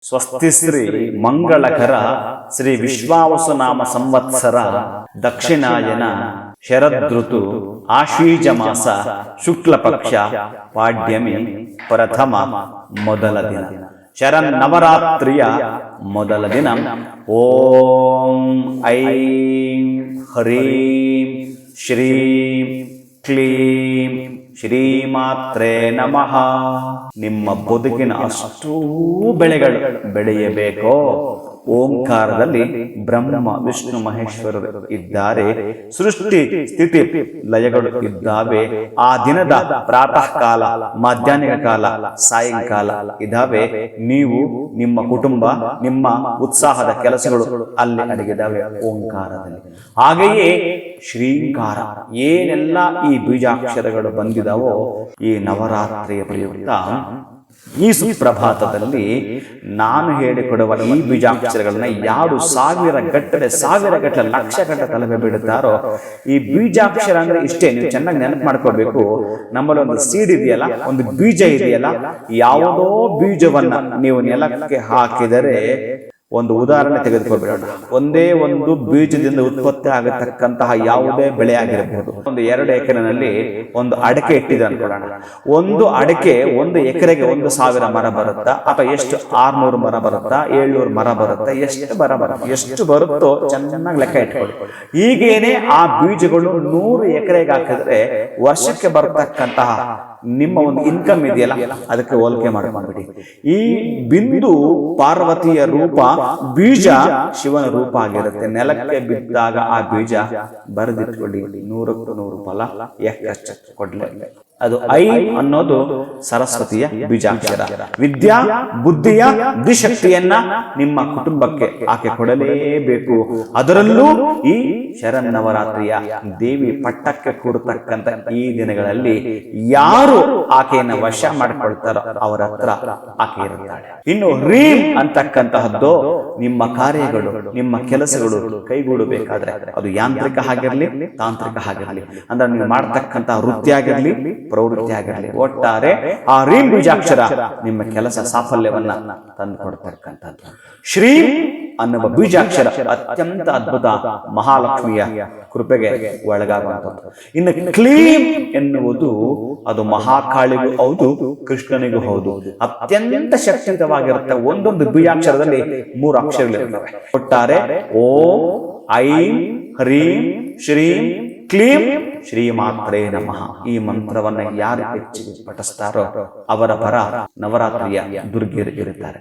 ಸ್ವಸ್ತಿ ಶ್ರೀ ಮಂಗಳಕರ ಶ್ರೀ ವಿಶ್ವಾವಸುನಾಮ ಸಂವತ್ಸರ ದಕ್ಷಿಣಾಯನ ಶರದೃತು ಆಶ್ವೀಜ ಮಾಸ ಶುಕ್ಲ ಪಕ್ಷ ಪಾಡ್ಯಮಿ ಪ್ರಥಮ ಮೊದಲ ದಿನ ಶರನ್ನವರಾತ್ರಿಯ ಮೊದಲ ದಿನ. ಓಂ ಐಂ ಹ್ರೀಂ ಶ್ರೀಂ ಕ್ಲೀಂ ಶ್ರೀಮಾತ್ರೇ ನಮಃ. ನಿಮ್ಮ ಬದುಕಿನ ಅಷ್ಟೂ ಬೆಳೆಗಳು ಬೆಳೆಯಬೇಕೋ ಓಂಕಾರದಲ್ಲಿ ಬ್ರಹ್ಮ ವಿಷ್ಣು ಮಹೇಶ್ವರರು ಇದ್ದಾರೆ. ಸೃಷ್ಟಿ ಸ್ಥಿತಿ ಲಯಗಳು ಇದ್ದಾವೆ. ಆ ದಿನದ ಪ್ರಾತಃ ಕಾಲ, ಮಧ್ಯಾಹ್ನ ಕಾಲ, ಸಾಯಂಕಾಲ ಇದಾವೆ. ನೀವು, ನಿಮ್ಮ ಕುಟುಂಬ, ನಿಮ್ಮ ಉತ್ಸಾಹದ ಕೆಲಸಗಳು ಅಲ್ಲಿ ಅಡಗಿದಾವೆ ಓಂಕಾರದಲ್ಲಿ. ಹಾಗೆಯೇ ಶ್ರೀಂಕಾರ, ಏನೆಲ್ಲ ಈ ಬೀಜಾಕ್ಷರಗಳು ಬಂದಿದಾವೋ ಈ ನವರಾತ್ರಿಯ ಪ್ರಯುಕ್ತ ಈ ಸುಪ್ರಭಾತದಲ್ಲಿ ನಾನು ಹೇಳಿಕೊಡುವ ಈ ಬೀಜಾಕ್ಷರಗಳನ್ನ ಯಾರು ಸಾವಿರ ಗಟ್ಟಲೆ ಲಕ್ಷ ಗಟ್ಟಲೆ ತಲೆಗೆ ಬಿಡುತ್ತಾರೋ, ಈ ಬೀಜಾಕ್ಷರ ಅಂದ್ರೆ ಇಷ್ಟೇ. ನೀವು ಚೆನ್ನಾಗಿ ನೆನಪು ಮಾಡ್ಕೋಬೇಕು. ನಮ್ಮಲ್ಲಿ ಒಂದು ಸೀಡ್ ಇದೆಯಲ್ಲ, ಒಂದು ಬೀಜ ಇದೆಯಲ್ಲ, ಯಾವುದೋ ಬೀಜವನ್ನ ನೀವು ನೆಲಕ್ಕೆ ಹಾಕಿದರೆ, ಒಂದು ಉದಾಹರಣೆ ತೆಗೆದುಕೊಳ್ಬೇಡ, ಒಂದೇ ಒಂದು ಬೀಜದಿಂದ ಉತ್ಪತ್ತಿ ಆಗತಕ್ಕಂತಹ ಯಾವುದೇ ಬೆಳೆ ಆಗಿರಬಹುದು. ಒಂದು 2 ಎಕರೆನಲ್ಲಿ ಒಂದು ಅಡಕೆ ಇಟ್ಟಿದೆ ಅನ್ಕೊಳ್ಳೋಣ. ಒಂದು ಅಡಕೆ 1 ಎಕರೆಗೆ 1,000 ಮರ ಬರುತ್ತಾ, ಅಥವಾ ಎಷ್ಟು 600 ಮರ ಬರುತ್ತಾ, 700 ಮರ ಬರುತ್ತಾ, ಎಷ್ಟು ಮರ ಬರುತ್ತೆ, ಎಷ್ಟು ಬರುತ್ತೋ ಚೆನ್ನಾಗಿ ಲೆಕ್ಕ ಇಟ್ಕೊಳ್ಳಿ. ಹೀಗೇನೆ ಆ ಬೀಜಗಳು 100 ಎಕರೆಗೆ ಹಾಕಿದ್ರೆ ವರ್ಷಕ್ಕೆ ಬರತಕ್ಕಂತಹ ನಿಮ್ಮ ಒಂದು ಇನ್ಕಮ್ ಇದೆಯಲ್ಲ, ಅದಕ್ಕೆ ಹೋಲಿಕೆ ಮಾಡ್ಕೊಂಡ್ಬಿಡಿ. ಈ ಬಿಂದು ಪಾರ್ವತಿಯ ರೂಪ, ಬೀಜ ಶಿವನ ರೂಪ ಆಗಿರುತ್ತೆ. ನೆಲಕ್ಕೆ ಬಿದ್ದಾಗ ಆ ಬೀಜ ಬರೆದಿಟ್ಕೊಳ್ಳಿ, 100ಕ್ಕೆ 100 ಫಲ ಎಕ್ಕಚ್ಚ ಕೊಡ್ಲೆ. ಅದು ಐ ಅನ್ನೋದು ಸರಸ್ವತಿಯ ಬೀಜಾಕ್ಷರ. ವಿದ್ಯಾ ಬುದ್ಧಿಯ ಬುದ್ಧಿಶಕ್ತಿಯನ್ನ ನಿಮ್ಮ ಕುಟುಂಬಕ್ಕೆ ಆಕೆ ಕೊಡಲೇಬೇಕು. ಅದರಲ್ಲೂ ಈ ಶರನ್ನವರಾತ್ರಿಯ ದೇವಿ ಪಟ್ಟಕ್ಕೆ ಕೂರತಕ್ಕಂತ ಈ ದಿನಗಳಲ್ಲಿ ಯಾರು ಆಕೆಯನ್ನು ವಶ ಮಾಡಿಕೊಳ್ತಾರೋ ಅವರ ಹತ್ರ ಆಕೆ ಇರುತ್ತಾಳೆ. ಇನ್ನು ರೀಂ ಅಂತಕ್ಕಂತಹದ್ದು ನಿಮ್ಮ ಕಾರ್ಯಗಳು, ನಿಮ್ಮ ಕೆಲಸಗಳು ಕೈಗೂಡಬೇಕಾದ್ರೆ, ಅದು ಯಾಂತ್ರಿಕ ಆಗಿರಲಿ, ತಾಂತ್ರಿಕ ಆಗಿರಲಿ, ಅಂದ್ರೆ ನೀವು ಮಾಡತಕ್ಕಂತಹ ವೃತ್ತಿ ಆಗಿರಲಿ, ಪ್ರವೃತ್ತಿ ಆಗಿರಲಿ, ಒಟ್ಟಾರೆ ಆ ರೀಂ ಬೀಜಾಕ್ಷರ ನಿಮ್ಮ ಕೆಲಸ ಸಾಫಲ್ಯವನ್ನ ತಂದುಕೊಡ್ತಕ್ಕಂಥದ್ದು. ಶ್ರೀ ಅನ್ನುವ ಬೀಜಾಕ್ಷರ ಅತ್ಯಂತ ಅದ್ಭುತ, ಮಹಾಲಕ್ಷ್ಮಿಯ ಕೃಪೆಗೆ ಒಳಗಾಗುವಂಥದ್ದು. ಇನ್ನು ಕ್ಲೀಂ ಎನ್ನುವುದು ಅದು ಮಹಾಕಾಳಿಗೂ ಹೌದು, ಕೃಷ್ಣನಿಗೂ ಹೌದು. ಅತ್ಯಂತ ಶಕ್ತಿಯುತವಾಗಿರುತ್ತೆ. ಒಂದೊಂದು ಬೀಜಾಕ್ಷರದಲ್ಲಿ 3 ಅಕ್ಷರಗಳಿರ್ತವೆ. ಒಟ್ಟಾರೆ ಓಂ ಐಂ ಹ್ರೀಂ ಶ್ರೀಂ ಕ್ಲೀಂ ಶ್ರೀಮಾತ್ರೇ ನಮಃ ಈ ಮಂತ್ರವನ್ನ ಯಾರು ಹೆಚ್ಚಿಗೆ ಪಠಿಸ್ತಾರೋ ಅವರ ಪರ ನವರಾತ್ರಿಯ ದುರ್ಗಿಯರು ಇರುತ್ತಾರೆ.